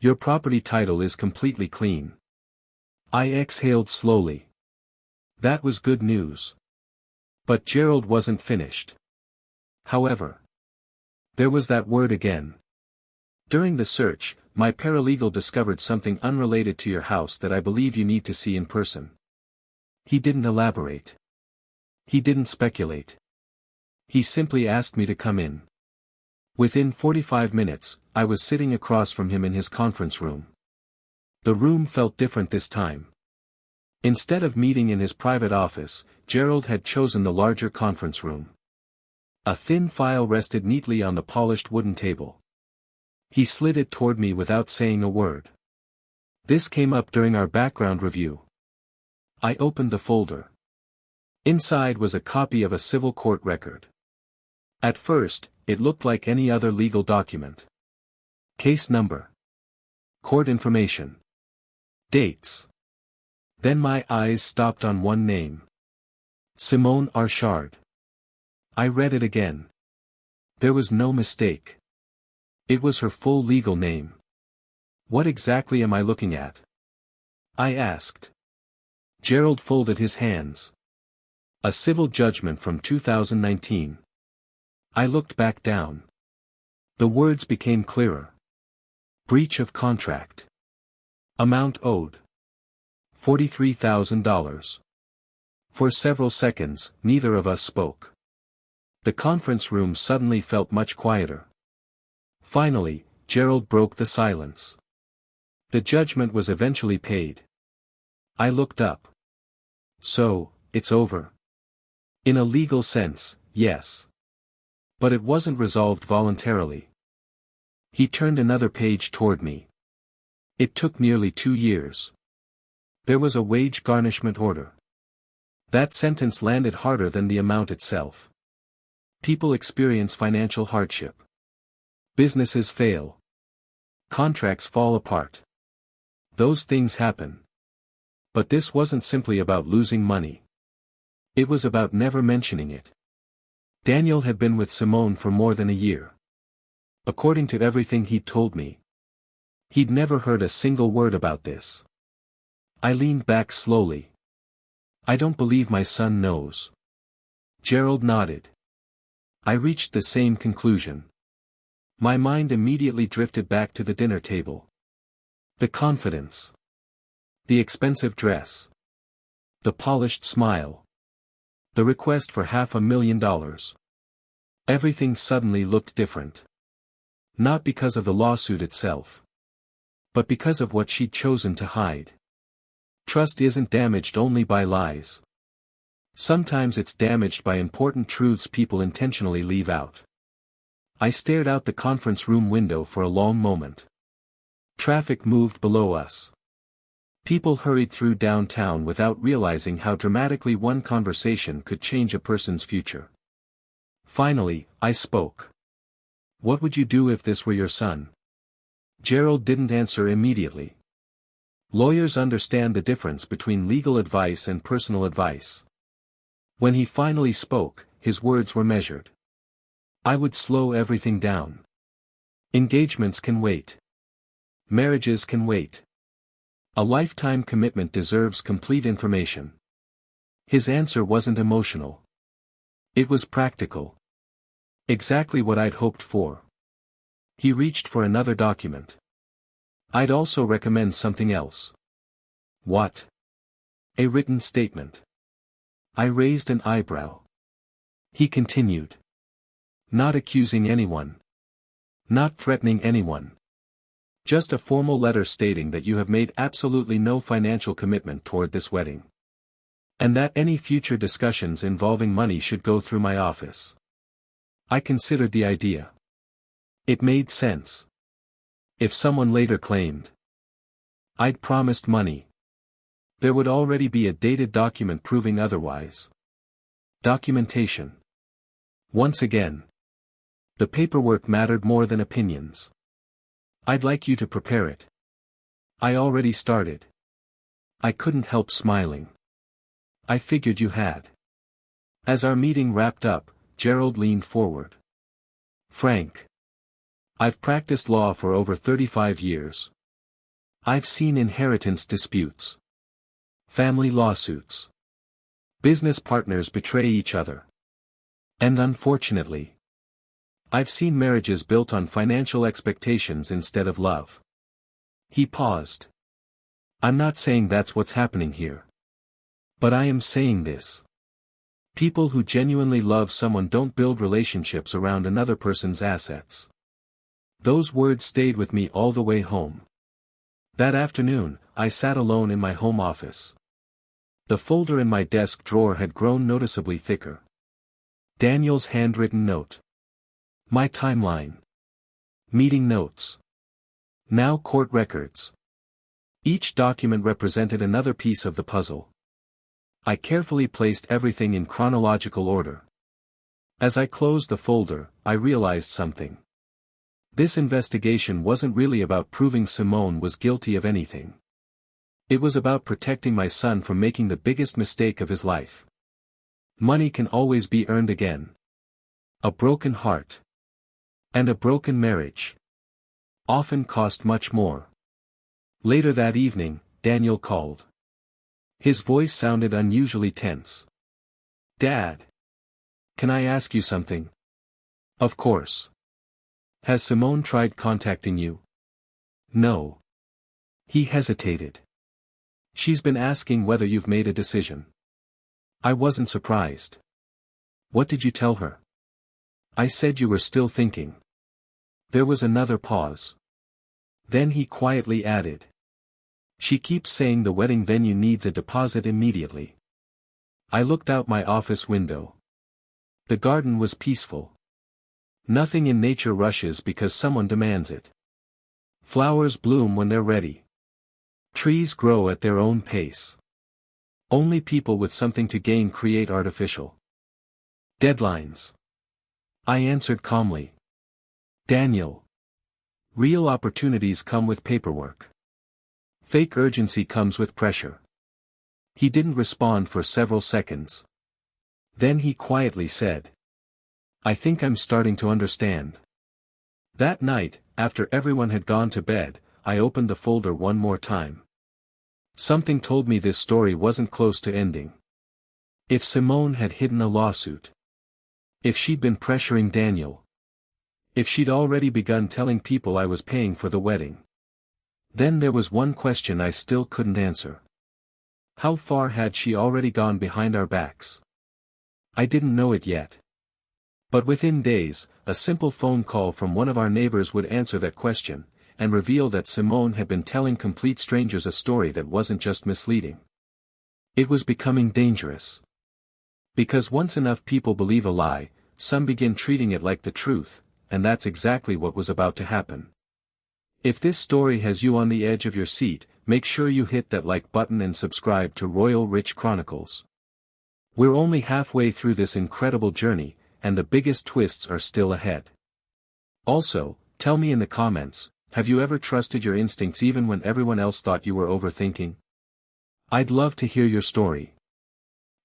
Your property title is completely clean. I exhaled slowly. That was good news. But Gerald wasn't finished. However, there was that word again. During the search, my paralegal discovered something unrelated to your house that I believe you need to see in person. He didn't elaborate. He didn't speculate. He simply asked me to come in. Within 45 minutes, I was sitting across from him in his conference room. The room felt different this time. Instead of meeting in his private office, Gerald had chosen the larger conference room. A thin file rested neatly on the polished wooden table. He slid it toward me without saying a word. This came up during our background review. I opened the folder. Inside was a copy of a civil court record. At first, it looked like any other legal document. Case number. Court information. Dates. Then my eyes stopped on one name. Simone Archard. I read it again. There was no mistake. It was her full legal name. What exactly am I looking at? I asked. Gerald folded his hands. A civil judgment from 2019. I looked back down. The words became clearer. Breach of contract. Amount owed. $43,000. For several seconds, neither of us spoke. The conference room suddenly felt much quieter. Finally, Gerald broke the silence. The judgment was eventually paid. I looked up. So, it's over. In a legal sense, yes. But it wasn't resolved voluntarily. He turned another page toward me. It took nearly 2 years. There was a wage garnishment order. That sentence landed harder than the amount itself. People experience financial hardship. Businesses fail. Contracts fall apart. Those things happen. But this wasn't simply about losing money. It was about never mentioning it. Daniel had been with Simone for more than a year. According to everything he'd told me, he'd never heard a single word about this. I leaned back slowly. I don't believe my son knows. Gerald nodded. I reached the same conclusion. My mind immediately drifted back to the dinner table. The confidence. The expensive dress. The polished smile. The request for $500,000. Everything suddenly looked different. Not because of the lawsuit itself, but because of what she'd chosen to hide. Trust isn't damaged only by lies. Sometimes it's damaged by important truths people intentionally leave out. I stared out the conference room window for a long moment. Traffic moved below us. People hurried through downtown without realizing how dramatically one conversation could change a person's future. Finally, I spoke. "What would you do if this were your son?" Gerald didn't answer immediately. Lawyers understand the difference between legal advice and personal advice. When he finally spoke, his words were measured. "I would slow everything down. Engagements can wait. Marriages can wait. A lifetime commitment deserves complete information." His answer wasn't emotional. It was practical. Exactly what I'd hoped for. He reached for another document. "I'd also recommend something else." "What?" "A written statement." I raised an eyebrow. He continued. "Not accusing anyone. Not threatening anyone. Just a formal letter stating that you have made absolutely no financial commitment toward this wedding. And that any future discussions involving money should go through my office." I considered the idea. It made sense. If someone later claimed I'd promised money, there would already be a dated document proving otherwise. Documentation. Once again, the paperwork mattered more than opinions. "I'd like you to prepare it." "I already started." I couldn't help smiling. "I figured you had." As our meeting wrapped up, Gerald leaned forward. "Frank. I've practiced law for over 35 years. I've seen inheritance disputes. Family lawsuits. Business partners betray each other. And unfortunately, I've seen marriages built on financial expectations instead of love." He paused. "I'm not saying that's what's happening here. But I am saying this. People who genuinely love someone don't build relationships around another person's assets." Those words stayed with me all the way home. That afternoon, I sat alone in my home office. The folder in my desk drawer had grown noticeably thicker. Daniel's handwritten note. My timeline. Meeting notes. Now court records. Each document represented another piece of the puzzle. I carefully placed everything in chronological order. As I closed the folder, I realized something. This investigation wasn't really about proving Simone was guilty of anything. It was about protecting my son from making the biggest mistake of his life. Money can always be earned again. A broken heart. And a broken marriage often cost much more. Later that evening, Daniel called. His voice sounded unusually tense. "Dad. Can I ask you something?" "Of course." "Has Simone tried contacting you?" "No." He hesitated. "She's been asking whether you've made a decision." I wasn't surprised. "What did you tell her?" "I said you were still thinking." There was another pause. Then he quietly added. "She keeps saying the wedding venue needs a deposit immediately." I looked out my office window. The garden was peaceful. Nothing in nature rushes because someone demands it. Flowers bloom when they're ready. Trees grow at their own pace. Only people with something to gain create artificial deadlines. I answered calmly. "Daniel. Real opportunities come with paperwork. Fake urgency comes with pressure." He didn't respond for several seconds. Then he quietly said, "I think I'm starting to understand." That night, after everyone had gone to bed, I opened the folder one more time. Something told me this story wasn't close to ending. If Simone had hidden a lawsuit. If she'd been pressuring Daniel. If she'd already begun telling people I was paying for the wedding. Then there was one question I still couldn't answer. How far had she already gone behind our backs? I didn't know it yet. But within days, a simple phone call from one of our neighbors would answer that question, and reveal that Simone had been telling complete strangers a story that wasn't just misleading. It was becoming dangerous. Because once enough people believe a lie, some begin treating it like the truth, and that's exactly what was about to happen. If this story has you on the edge of your seat, make sure you hit that like button and subscribe to Royal Rich Chronicles. We're only halfway through this incredible journey, and the biggest twists are still ahead. Also, tell me in the comments, have you ever trusted your instincts even when everyone else thought you were overthinking? I'd love to hear your story.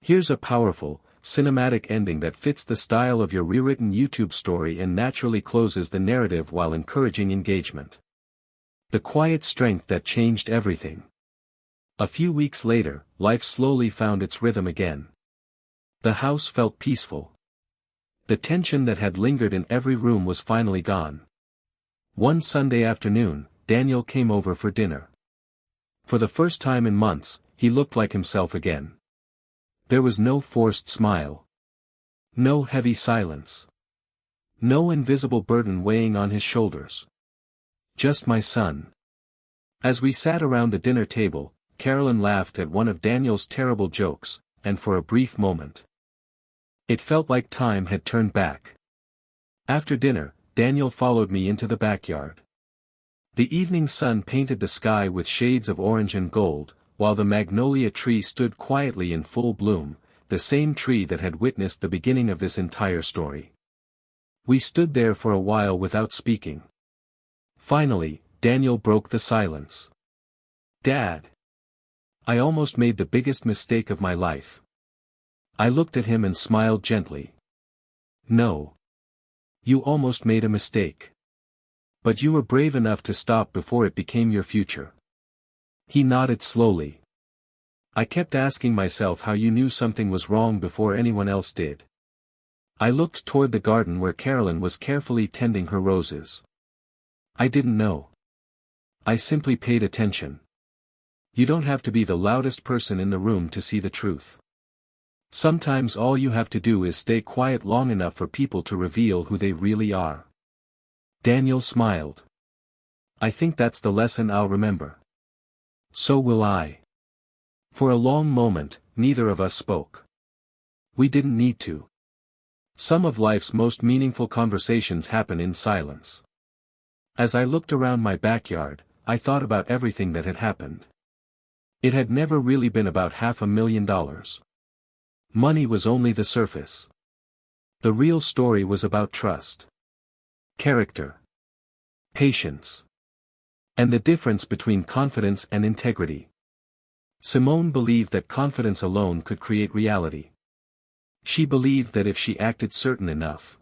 Here's a powerful, cinematic ending that fits the style of your rewritten YouTube story and naturally closes the narrative while encouraging engagement. The quiet strength that changed everything. A few weeks later, life slowly found its rhythm again. The house felt peaceful. The tension that had lingered in every room was finally gone. One Sunday afternoon, Daniel came over for dinner. For the first time in months, he looked like himself again. There was no forced smile. No heavy silence. No invisible burden weighing on his shoulders. Just my son. As we sat around the dinner table, Carolyn laughed at one of Daniel's terrible jokes, and for a brief moment, it felt like time had turned back. After dinner, Daniel followed me into the backyard. The evening sun painted the sky with shades of orange and gold, while the magnolia tree stood quietly in full bloom, the same tree that had witnessed the beginning of this entire story. We stood there for a while without speaking. Finally, Daniel broke the silence. Dad. I almost made the biggest mistake of my life. I looked at him and smiled gently. No. You almost made a mistake. But you were brave enough to stop before it became your future. He nodded slowly. I kept asking myself how you knew something was wrong before anyone else did. I looked toward the garden where Carolyn was carefully tending her roses. I didn't know. I simply paid attention. You don't have to be the loudest person in the room to see the truth. Sometimes all you have to do is stay quiet long enough for people to reveal who they really are. Daniel smiled. I think that's the lesson I'll remember. So will I. For a long moment, neither of us spoke. We didn't need to. Some of life's most meaningful conversations happen in silence. As I looked around my backyard, I thought about everything that had happened. It had never really been about $500,000. Money was only the surface. The real story was about trust. Character. Patience. And the difference between confidence and integrity. Simone believed that confidence alone could create reality. She believed that if she acted certain enough,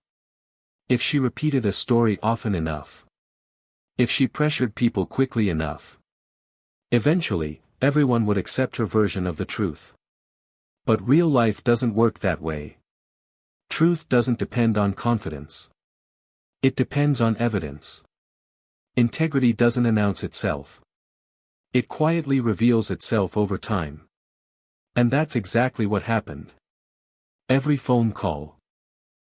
if she repeated a story often enough, if she pressured people quickly enough, eventually, everyone would accept her version of the truth. But real life doesn't work that way. Truth doesn't depend on confidence. It depends on evidence. Integrity doesn't announce itself. It quietly reveals itself over time. And that's exactly what happened. Every phone call.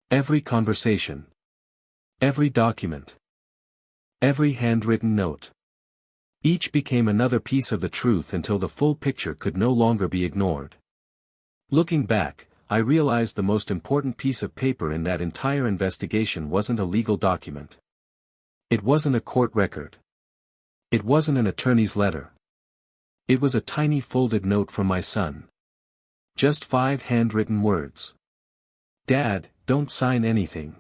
Every conversation. Every document. Every handwritten note. Each became another piece of the truth until the full picture could no longer be ignored. Looking back, I realized the most important piece of paper in that entire investigation wasn't a legal document. It wasn't a court record. It wasn't an attorney's letter. It was a tiny folded note from my son. Just 5 handwritten words. Dad, don't sign anything.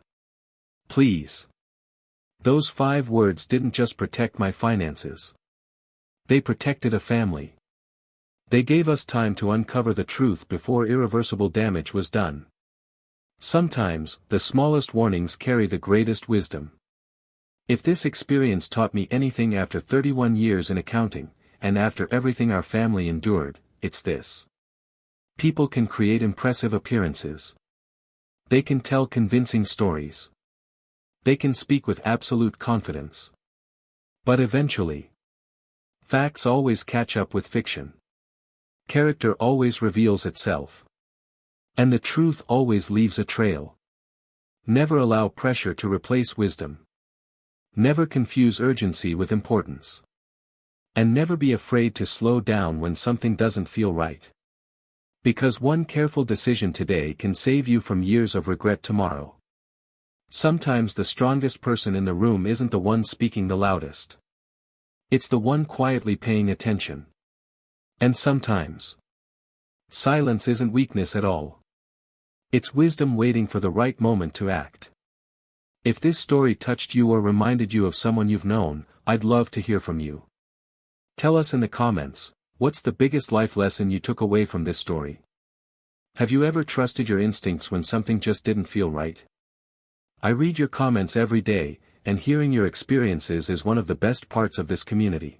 Please. Those 5 words didn't just protect my finances. They protected a family. They gave us time to uncover the truth before irreversible damage was done. Sometimes, the smallest warnings carry the greatest wisdom. If this experience taught me anything after 31 years in accounting, and after everything our family endured, it's this. People can create impressive appearances. They can tell convincing stories. They can speak with absolute confidence. But eventually, facts always catch up with fiction. Character always reveals itself. And the truth always leaves a trail. Never allow pressure to replace wisdom. Never confuse urgency with importance. And never be afraid to slow down when something doesn't feel right. Because one careful decision today can save you from years of regret tomorrow. Sometimes the strongest person in the room isn't the one speaking the loudest. It's the one quietly paying attention. And sometimes, silence isn't weakness at all. It's wisdom waiting for the right moment to act. If this story touched you or reminded you of someone you've known, I'd love to hear from you. Tell us in the comments, what's the biggest life lesson you took away from this story? Have you ever trusted your instincts when something just didn't feel right? I read your comments every day, and hearing your experiences is one of the best parts of this community.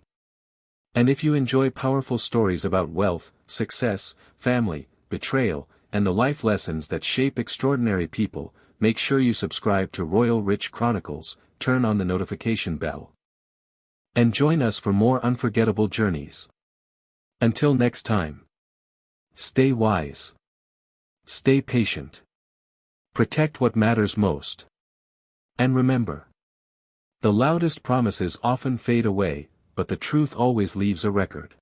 And if you enjoy powerful stories about wealth, success, family, betrayal, and the life lessons that shape extraordinary people, make sure you subscribe to Royal Rich Chronicles, turn on the notification bell. And join us for more unforgettable journeys. Until next time. Stay wise. Stay patient. Protect what matters most. And remember, the loudest promises often fade away, but the truth always leaves a record.